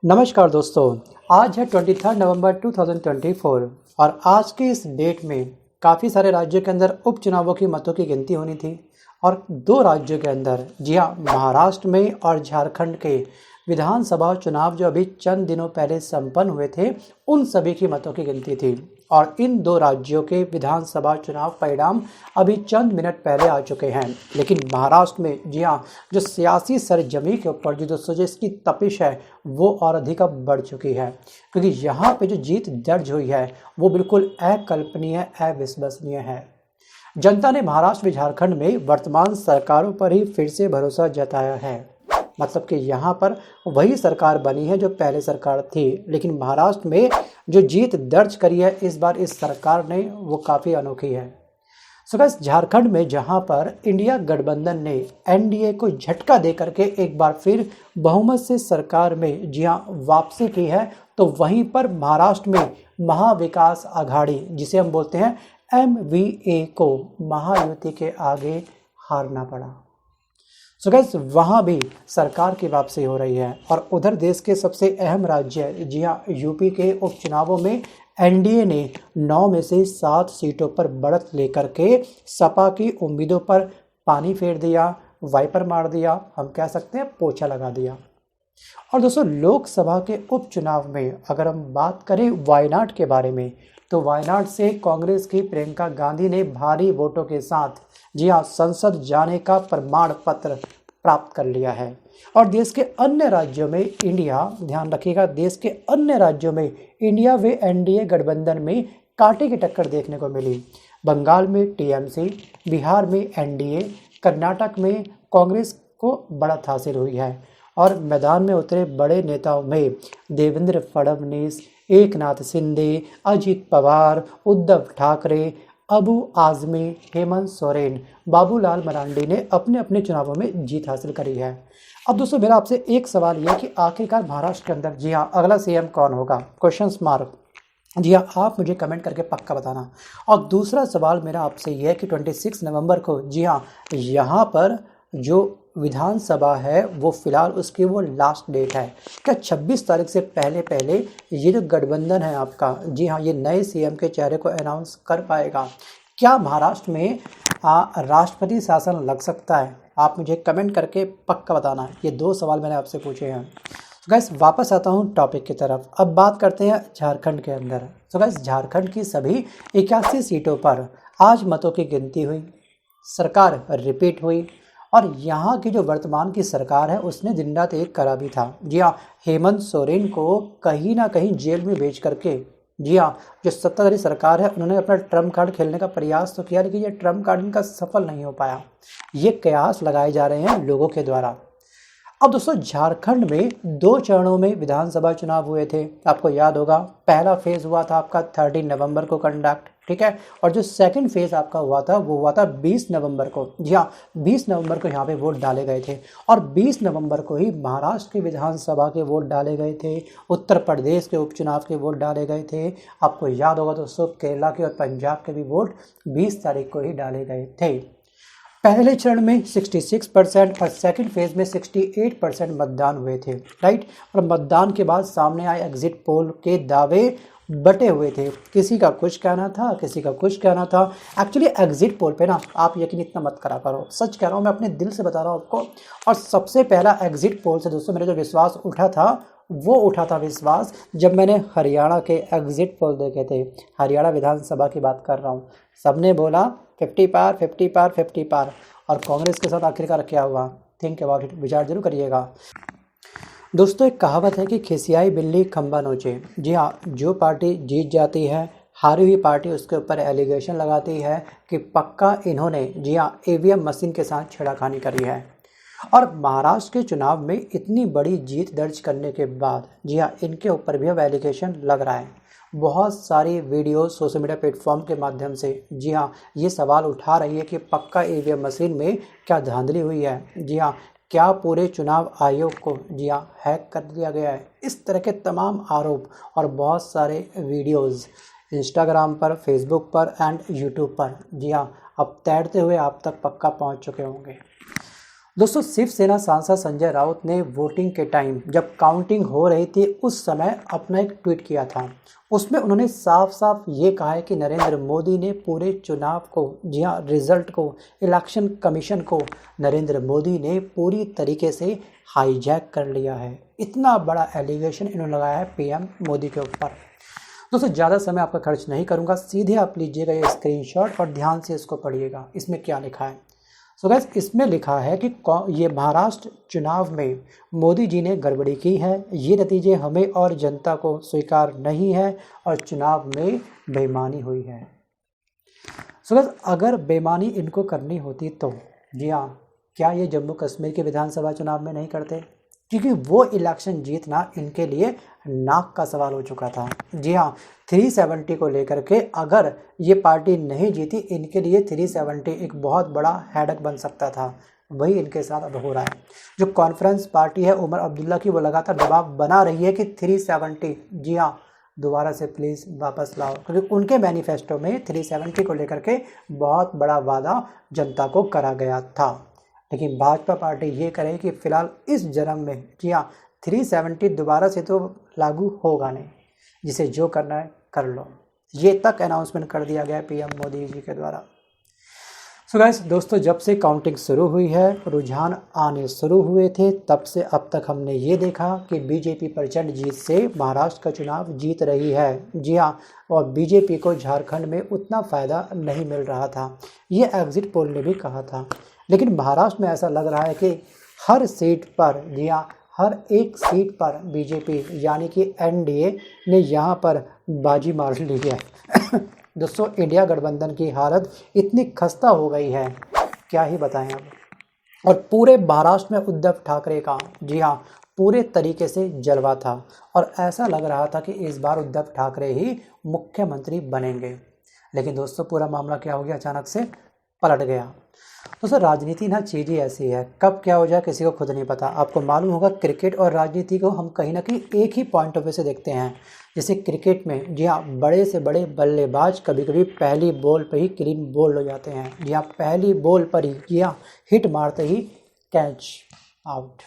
नमस्कार दोस्तों। आज है 23 नवंबर 2024 और आज के इस डेट में काफ़ी सारे राज्यों के अंदर उपचुनावों की मतों की गिनती होनी थी और दो राज्यों के अंदर जी हाँ, महाराष्ट्र में और झारखंड के विधानसभा चुनाव जो अभी चंद दिनों पहले संपन्न हुए थे उन सभी की मतों की गिनती थी। और इन दो राज्यों के विधानसभा चुनाव परिणाम अभी चंद मिनट पहले आ चुके हैं। लेकिन महाराष्ट्र में जी हाँ, जो सियासी सरजमी के ऊपर जो दोस्तों इसकी तपिश है वो और अधिक अब बढ़ चुकी है, क्योंकि यहाँ पे जो जीत दर्ज हुई है वो बिल्कुल अकल्पनीय अविश्वसनीय है। जनता ने महाराष्ट्र व झारखंड में वर्तमान सरकारों पर ही फिर से भरोसा जताया है। मतलब कि यहाँ पर वही सरकार बनी है जो पहले सरकार थी, लेकिन महाराष्ट्र में जो जीत दर्ज करी है इस बार इस सरकार ने वो काफ़ी अनोखी है। सो गाइस, झारखंड में जहाँ पर इंडिया गठबंधन ने एनडीए को झटका दे करके एक बार फिर बहुमत से सरकार में जी हाँ वापसी की है, तो वहीं पर महाराष्ट्र में महाविकास आघाड़ी जिसे हम बोलते हैं एमवीए को महायुति के आगे हारना पड़ा। सो गाइस, वहाँ भी सरकार की वापसी हो रही है। और उधर देश के सबसे अहम राज्य जी हाँ यूपी के उपचुनावों में एनडीए ने 9 में से 7 सीटों पर बढ़त लेकर के सपा की उम्मीदों पर पानी फेर दिया, वाइपर मार दिया, हम कह सकते हैं पोछा लगा दिया। और दोस्तों, लोकसभा के उपचुनाव में अगर हम बात करें वायनाड के बारे में, तो वायनाड से कांग्रेस की प्रियंका गांधी ने भारी वोटों के साथ जी हाँ संसद जाने का प्रमाण पत्र प्राप्त कर लिया है। और देश के अन्य राज्यों में इंडिया, ध्यान रखिएगा, देश के अन्य राज्यों में इंडिया व एनडीए गठबंधन में कांटे की टक्कर देखने को मिली। बंगाल में टीएमसी, बिहार में एनडीए, कर्नाटक में कांग्रेस को बढ़त हासिल हुई है। और मैदान में उतरे बड़े नेताओं में देवेंद्र फडणवीस, एकनाथ शिंदे, अजित पवार, उद्धव ठाकरे, अबू आजमी, हेमंत सोरेन, बाबूलाल मरांडी ने अपने अपने चुनावों में जीत हासिल करी है। अब दोस्तों, मेरा आपसे एक सवाल यह कि आखिरकार महाराष्ट्र के अंदर जी हाँ अगला सीएम कौन होगा? Question mark. जी हाँ, आप मुझे कमेंट करके पक्का बताना। और दूसरा सवाल मेरा आपसे यह है कि 26 नवंबर को जी हाँ यहाँ पर जो विधानसभा है वो फिलहाल उसकी वो लास्ट डेट है। क्या 26 तारीख से पहले पहले ये जो गठबंधन है आपका जी हाँ ये नए सीएम के चेहरे को अनाउंस कर पाएगा? क्या महाराष्ट्र में राष्ट्रपति शासन लग सकता है? आप मुझे कमेंट करके पक्का बताना। ये दो सवाल मैंने आपसे पूछे हैं। तो गाइस, वापस आता हूँ टॉपिक की तरफ। अब बात करते हैं झारखंड के अंदर। तो गाइस, झारखंड की सभी 81 सीटों पर आज मतों की गिनती हुई, सरकार रिपीट हुई। और यहाँ की जो वर्तमान की सरकार है उसने दिन रात एक करा भी था। जी हाँ, हेमंत सोरेन को कहीं ना कहीं जेल में भेज करके जी हाँ जो सत्ताधारी सरकार है उन्होंने अपना ट्रम्प कार्ड खेलने का प्रयास तो किया, लेकिन ये ट्रम्प कार्ड इनका सफल नहीं हो पाया। ये कयास लगाए जा रहे हैं लोगों के द्वारा। अब दोस्तों, झारखंड में 2 चरणों में विधानसभा चुनाव हुए थे। आपको याद होगा, पहला फेज हुआ था आपका 13 नवंबर को कंडक्ट, ठीक है। और जो सेकंड फेज आपका हुआ था वो हुआ था 20 नवंबर को। जी हाँ, 20 नवंबर को यहाँ पे वोट डाले गए थे। और 20 नवंबर को ही महाराष्ट्र की विधानसभा के वोट डाले गए थे, उत्तर प्रदेश के उपचुनाव के वोट डाले गए थे। आपको याद होगा दोस्तों, केरला के और पंजाब के भी वोट 20 तारीख को ही डाले गए थे। पहले चरण में 66% और सेकंड फेज में 68% मतदान हुए थे, राइट। और मतदान के बाद सामने आए एग्जिट पोल के दावे बटे हुए थे। किसी का कुछ कहना था, किसी का कुछ कहना था। एक्चुअली एग्जिट पोल पे ना आप यकीन इतना मत करा करो, सच कह रहा हूँ, मैं अपने दिल से बता रहा हूँ आपको। और सबसे पहला एग्जिट पोल से दोस्तों मेरा जो विश्वास उठा था वो उठा था विश्वास जब मैंने हरियाणा के एग्जिट पोल देखे थे। हरियाणा विधानसभा की बात कर रहा हूँ। सबने बोला 50 पार 50 पार 50 पार। और कांग्रेस के साथ आखिरकार क्या हुआ? थिंक अबाउट इट, विचार जरूर करिएगा। दोस्तों, एक कहावत है कि खिसियाई बिल्ली खंबा नोचे। जी हाँ, जो पार्टी जीत जाती है हारी हुई पार्टी उसके ऊपर एलिगेशन लगाती है कि पक्का इन्होंने जी हाँ ईवीएम मशीन के साथ छेड़खानी करी है। और महाराष्ट्र के चुनाव में इतनी बड़ी जीत दर्ज करने के बाद जी हाँ इनके ऊपर भी अब एलिगेशन लग रहा है। बहुत सारी वीडियो सोशल मीडिया प्लेटफॉर्म के माध्यम से जी हाँ ये सवाल उठा रही है कि पक्का ईवीएम मशीन में क्या धांधली हुई है। जी हाँ, क्या पूरे चुनाव आयोग को जी हाँ हैक कर दिया गया है? इस तरह के तमाम आरोप और बहुत सारे वीडियोज़ इंस्टाग्राम पर, फेसबुक पर एंड यूट्यूब पर जी हाँ अब तैरते हुए आप तक पक्का पहुंच चुके होंगे। दोस्तों शिवसेना सांसद संजय राउत ने वोटिंग के टाइम जब काउंटिंग हो रही थी उस समय अपना एक ट्वीट किया था। उसमें उन्होंने साफ साफ ये कहा है कि नरेंद्र मोदी ने पूरे चुनाव को, जी हाँ, रिजल्ट को, इलेक्शन कमीशन को नरेंद्र मोदी ने पूरी तरीके से हाईजैक कर लिया है। इतना बड़ा एलिगेशन इन्होंने लगाया है पीएम मोदी के ऊपर। दोस्तों ज़्यादा समय आपका खर्च नहीं करूँगा, सीधे आप लीजिएगा ये स्क्रीनशॉट और ध्यान से इसको पढ़िएगा। इसमें क्या लिखा है? सो गाइस, इसमें लिखा है कि ये महाराष्ट्र चुनाव में मोदी जी ने गड़बड़ी की है, ये नतीजे हमें और जनता को स्वीकार नहीं है और चुनाव में बेईमानी हुई है। सो गाइस, अगर बेईमानी इनको करनी होती तो जी हाँ, क्या ये जम्मू कश्मीर के विधानसभा चुनाव में नहीं करते? क्योंकि वो इलेक्शन जीतना इनके लिए नाक का सवाल हो चुका था। जी हाँ, 370 को लेकर के अगर ये पार्टी नहीं जीती, इनके लिए 370 एक बहुत बड़ा हेडक बन सकता था। वही इनके साथ अब हो रहा है। जो कॉन्फ्रेंस पार्टी है उमर अब्दुल्ला की, वो लगातार दबाव बना रही है कि 370, जी हाँ, दोबारा से प्लीज़ वापस लाओ, क्योंकि उनके मैनिफेस्टो में 370 को लेकर के बहुत बड़ा वादा जनता को करा गया था। लेकिन भाजपा पार्टी ये करे कि फ़िलहाल इस जन्म में, जी हाँ, 370 दोबारा से तो लागू होगा नहीं, जिसे जो करना है कर लो, ये तक अनाउंसमेंट कर दिया गया पीएम मोदी जी के द्वारा। सो गाइस, दोस्तों जब से काउंटिंग शुरू हुई है, रुझान आने शुरू हुए थे, तब से अब तक हमने ये देखा कि बीजेपी प्रचंड जीत से महाराष्ट्र का चुनाव जीत रही है। जी हाँ, और बीजेपी को झारखंड में उतना फ़ायदा नहीं मिल रहा था, ये एग्जिट पोल ने भी कहा था। लेकिन महाराष्ट्र में ऐसा लग रहा है कि हर सीट पर, जी हाँ, हर एक सीट पर बीजेपी यानी कि एनडीए ने यहाँ पर बाजी मार ली है। दोस्तों इंडिया गठबंधन की हालत इतनी खस्ता हो गई है, क्या ही बताएं अब। और पूरे महाराष्ट्र में उद्धव ठाकरे का, जी हाँ, पूरे तरीके से जलवा था और ऐसा लग रहा था कि इस बार उद्धव ठाकरे ही मुख्यमंत्री बनेंगे। लेकिन दोस्तों पूरा मामला क्या हो गया, अचानक से पलट गया। दोस्तों राजनीति ना चीज़ ही ऐसी है, कब क्या हो जाए किसी को खुद नहीं पता। आपको मालूम होगा क्रिकेट और राजनीति को हम कहीं ना कहीं एक ही पॉइंट ऑफ व्यू से देखते हैं। जैसे क्रिकेट में, जी हाँ, बड़े से बड़े बल्लेबाज कभी कभी पहली बॉल पर ही क्लीन बोल्ड हो जाते हैं। जी हाँ, पहली बॉल पर ही, जी हाँ, हिट मारते ही कैच आउट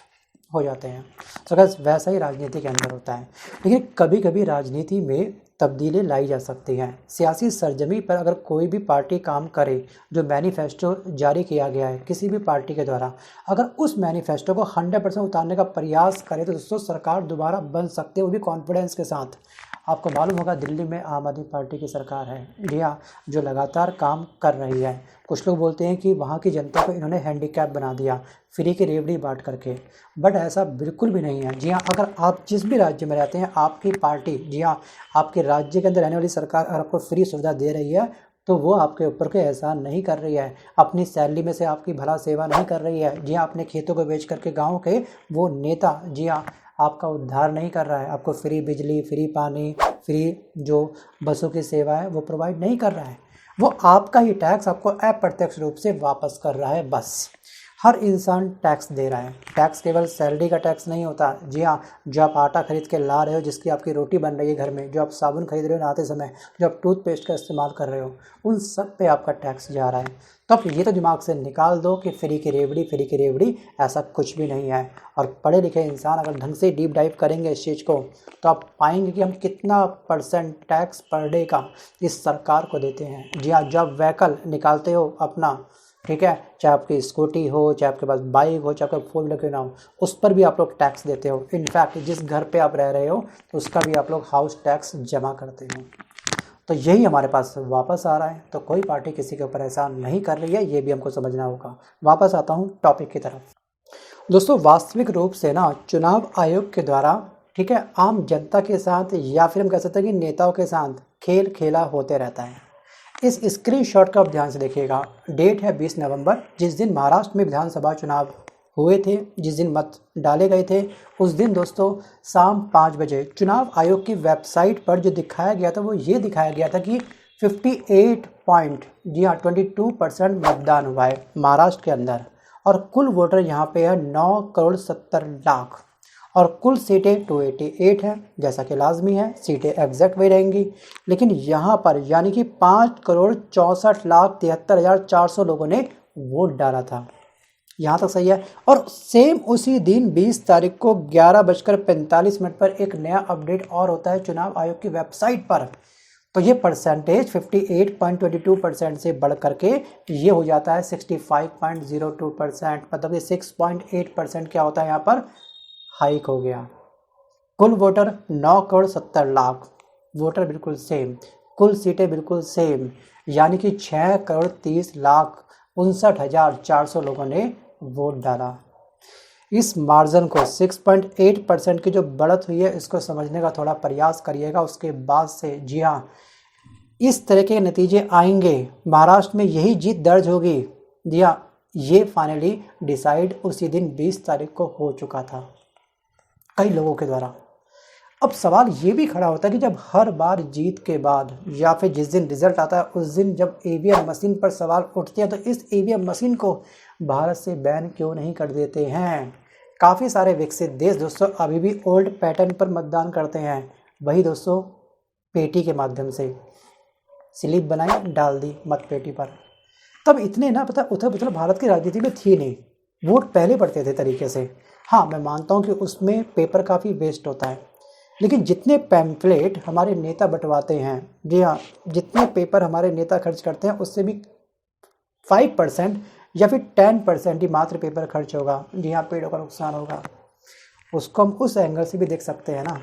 हो जाते हैं। तो बस वैसा ही राजनीति के अंदर होता है। लेकिन कभी कभी राजनीति में तब्दीली लाई जा सकती हैं। सियासी सरजमी पर अगर कोई भी पार्टी काम करे, जो मैनिफेस्टो जारी किया गया है किसी भी पार्टी के द्वारा, अगर उस मैनिफेस्टो को 100% उतारने का प्रयास करे तो दोस्तों सरकार दोबारा बन सकती है, वो भी कॉन्फिडेंस के साथ। आपको मालूम होगा दिल्ली में आम आदमी पार्टी की सरकार है, जी हाँ, जो लगातार काम कर रही है। कुछ लोग बोलते हैं कि वहाँ की जनता को इन्होंने हैंडीकैप बना दिया फ्री की रेवड़ी बांट करके, बट ऐसा बिल्कुल भी नहीं है। जी हाँ, अगर आप जिस भी राज्य में रहते हैं, आपकी पार्टी, जी हाँ, आपके राज्य के अंदर रहने वाली सरकार अगर आपको फ्री सुविधा दे रही है तो वो आपके ऊपर कोई एहसान नहीं कर रही है, अपनी सैलरी में से आपकी भला सेवा नहीं कर रही है। जी हाँ, अपने खेतों को बेच करके गाँव के वो नेता, जी हाँ, आपका उद्धार नहीं कर रहा है, आपको फ्री बिजली, फ्री पानी, फ्री जो बसों की सेवा है वो प्रोवाइड नहीं कर रहा है। वो आपका ही टैक्स आपको अप्रत्यक्ष रूप से वापस कर रहा है। बस हर इंसान टैक्स दे रहा है। टैक्स केवल सैलरी का टैक्स नहीं होता। जी हाँ, जो आप आटा खरीद के ला रहे हो, जिसकी आपकी रोटी बन रही है घर में, जो आप साबुन खरीद रहे हो नहाते समय, जो आप टूथपेस्ट का इस्तेमाल कर रहे हो, उन सब पे आपका टैक्स जा रहा है। तो आप ये तो दिमाग से निकाल दो कि फ्री की रेवड़ी, ऐसा कुछ भी नहीं है। और पढ़े लिखे इंसान अगर ढंग से डीप डाइव करेंगे इस चीज़ को, तो आप पाएंगे कि हम कितना परसेंट टैक्स पर डे का इस सरकार को देते हैं। जी हाँ, जब व्हीकल निकालते हो अपना, ठीक है, चाहे आपकी स्कूटी हो, चाहे आपके पास बाइक हो, चाहे आपका फोर व्हीलर क्यों ना हो, उस पर भी आप लोग टैक्स देते हो। इनफैक्ट जिस घर पे आप रह रहे हो तो उसका भी आप लोग हाउस टैक्स जमा करते हो। तो यही हमारे पास वापस आ रहा है। तो कोई पार्टी किसी के ऊपर एहसान नहीं कर रही है, ये भी हमको समझना होगा। वापस आता हूँ टॉपिक की तरफ। दोस्तों वास्तविक रूप से ना चुनाव आयोग के द्वारा, ठीक है, आम जनता के साथ या फिर हम कह सकते हैं कि नेताओं के साथ खेल खेला होते रहता है। इस स्क्रीनशॉट का आप ध्यान से देखिएगा। डेट है 20 नवंबर, जिस दिन महाराष्ट्र में विधानसभा चुनाव हुए थे, जिस दिन मत डाले गए थे, उस दिन दोस्तों शाम 5 बजे चुनाव आयोग की वेबसाइट पर जो दिखाया गया था वो ये दिखाया गया था कि 22% मतदान हुआ है महाराष्ट्र के अंदर। और कुल वोटर यहाँ पे है 9,70,00,000 और कुल सीटें 288 हैं, जैसा कि लाजमी है, सीटें एग्जैक्ट वही रहेंगी। लेकिन यहाँ पर यानी कि 5,64,73,400 लोगों ने वोट डाला था। यहाँ तक सही है। और सेम उसी दिन 20 तारीख को 11:45 पर एक नया अपडेट और होता है चुनाव आयोग की वेबसाइट पर। तो ये परसेंटेज 58.22% से बढ़ करके ये हो जाता है 65.02%, मतलब ये 6.8% क्या होता है यहाँ पर हाइक हो गया। कुल वोटर 9,70,00,000 वोटर बिल्कुल सेम, कुल सीटें बिल्कुल सेम, यानी कि 6,30,59,400 लोगों ने वोट डाला। इस मार्जिन को 6.8% की जो बढ़त हुई है इसको समझने का थोड़ा प्रयास करिएगा। उसके बाद से जी हाँ, इस तरह के नतीजे आएंगे, महाराष्ट्र में यही जीत दर्ज होगी। जी हाँ, ये फाइनली डिसाइड उसी दिन 20 तारीख को हो चुका था कई लोगों के द्वारा। अब सवाल ये भी खड़ा होता है कि जब हर बार जीत के बाद या फिर जिस दिन रिजल्ट आता है उस दिन जब ईवीएम मशीन पर सवाल उठते हैं, तो इस ईवीएम मशीन को भारत से बैन क्यों नहीं कर देते हैं। काफ़ी सारे विकसित देश दोस्तों अभी भी ओल्ड पैटर्न पर मतदान करते हैं। वही दोस्तों पेटी के माध्यम से स्लिप बनाई डाल दी मत पेटी पर। तब इतने ना पता उथल पुथल भारत की राजनीति में थी नहीं, वोट पहले पड़ते थे तरीके से। हाँ, मैं मानता हूँ कि उसमें पेपर काफ़ी वेस्ट होता है, लेकिन जितने पैम्फलेट हमारे नेता बंटवाते हैं, जी हाँ, जितने पेपर हमारे नेता खर्च करते हैं उससे भी 5% या फिर 10% ही मात्र पेपर खर्च होगा। जी हाँ, पेड़ों का नुकसान होगा, उसको हम उस एंगल से भी देख सकते हैं ना।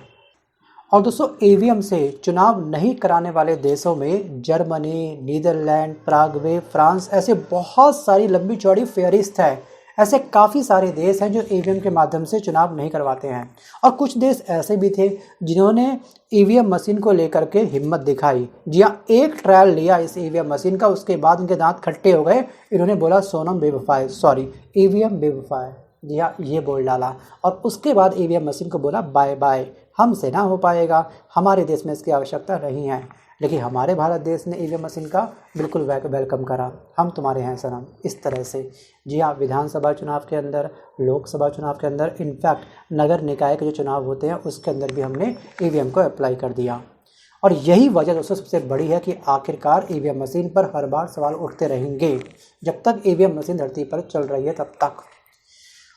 और दोस्तों ईवीएम से चुनाव नहीं कराने वाले देशों में जर्मनी, नीदरलैंड, प्रागवे, फ्रांस, ऐसे बहुत सारी लंबी चौड़ी फेहरिस्त है। ऐसे काफ़ी सारे देश हैं जो ईवीएम के माध्यम से चुनाव नहीं करवाते हैं। और कुछ देश ऐसे भी थे जिन्होंने ईवीएम मशीन को लेकर के हिम्मत दिखाई। जी हाँ, एक ट्रायल लिया इस ईवीएम मशीन का, उसके बाद इनके दांत खट्टे हो गए। इन्होंने बोला सोनम बेवफा है, सॉरी ईवीएम बेवफा है। जी हाँ, ये बोल डाला और उसके बाद ईवीएम मशीन को बोला बाय बाय, हमसे ना हो पाएगा, हमारे देश में इसकी आवश्यकता नहीं है। लेकिन हमारे भारत देश ने ईवीएम मशीन का बिल्कुल वेलकम करा, हम तुम्हारे हैं सनम, इस तरह से। जी हाँ, विधानसभा चुनाव के अंदर, लोकसभा चुनाव के अंदर, इनफैक्ट नगर निकाय के जो चुनाव होते हैं उसके अंदर भी हमने ईवीएम को अप्लाई कर दिया। और यही वजह दोस्तों सबसे बड़ी है कि आखिरकार ईवीएम मशीन पर हर बार सवाल उठते रहेंगे जब तक ईवीएम मशीन धरती पर चल रही है तब तक।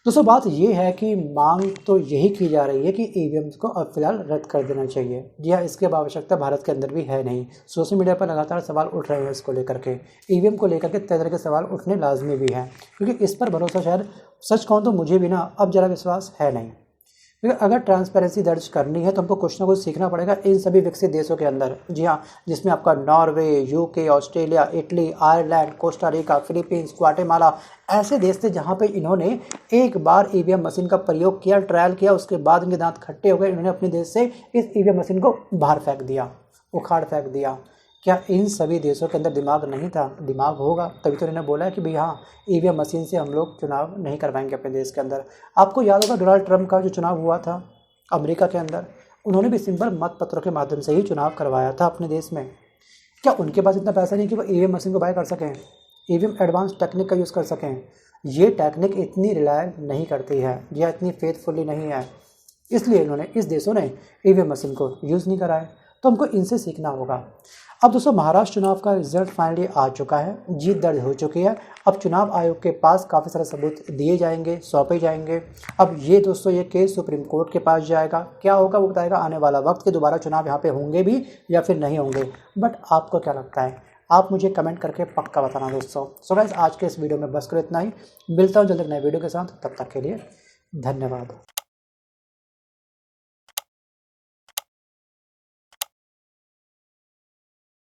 दोस्तों बात ये है कि मांग तो यही की जा रही है कि ईवीएम को अब फिलहाल रद्द कर देना चाहिए। जी हाँ, इसकी अब आवश्यकता भारत के अंदर भी है नहीं। सोशल मीडिया पर लगातार सवाल उठ रहे हैं इसको लेकर के, ईवीएम को लेकर के तरह के सवाल उठने लाजमी भी हैं, क्योंकि इस पर भरोसा शायद सच कहूँ तो मुझे भी ना अब ज़रा विश्वास है नहीं। क्योंकि अगर ट्रांसपेरेंसी दर्ज करनी है तो हमको कुछ ना कुछ सीखना पड़ेगा इन सभी विकसित देशों के अंदर। जी हाँ, जिसमें आपका Norway, UK, Australia, Italy, Ireland, Costa Rica, Philippines, Guatemala ऐसे देश थे जहाँ पे इन्होंने एक बार ईवीएम मशीन का प्रयोग किया, ट्रायल किया, उसके बाद इनके दांत खट्टे हो गए, इन्होंने अपने देश से इस ईवीएम मशीन को बाहर फेंक दिया, उखाड़ फेंक दिया। क्या इन सभी देशों के अंदर दिमाग नहीं था? दिमाग होगा तभी तो इन्होंने बोला है कि भाई हाँ, ईवीएम मशीन से हम लोग चुनाव नहीं करवाएंगे अपने देश के अंदर। आपको याद होगा डोनाल्ड ट्रंप का जो चुनाव हुआ था अमेरिका के अंदर, उन्होंने भी सिंपल मत पत्रों के माध्यम से ही चुनाव करवाया था अपने देश में। क्या उनके पास इतना पैसा नहीं कि वो ईवीएम मशीन को बाय कर सकें, ईवीएम एडवांस टेक्निक का यूज़ कर सकें? ये टेक्निक इतनी रिलाय नहीं करती है या इतनी फेथफुली नहीं है, इसलिए इन्होंने इस देशों ने ईवीएम मशीन को यूज़ नहीं कराया। तो हमको इनसे सीखना होगा। अब दोस्तों महाराष्ट्र चुनाव का रिजल्ट फाइनली आ चुका है, जीत दर्ज हो चुकी है। अब चुनाव आयोग के पास काफ़ी सारे सबूत दिए जाएंगे, सौंपे जाएंगे। अब ये दोस्तों ये केस सुप्रीम कोर्ट के पास जाएगा, क्या होगा वो बताएगा आने वाला वक्त कि दोबारा चुनाव यहाँ पे होंगे भी या फिर नहीं होंगे। बट आपको क्या लगता है, आप मुझे कमेंट करके पक्का बताना दोस्तों। सो गाइस, आज के इस वीडियो में बस करो इतना ही, मिलता हूँ जल्द एक नए वीडियो के साथ, तब तक के लिए धन्यवाद।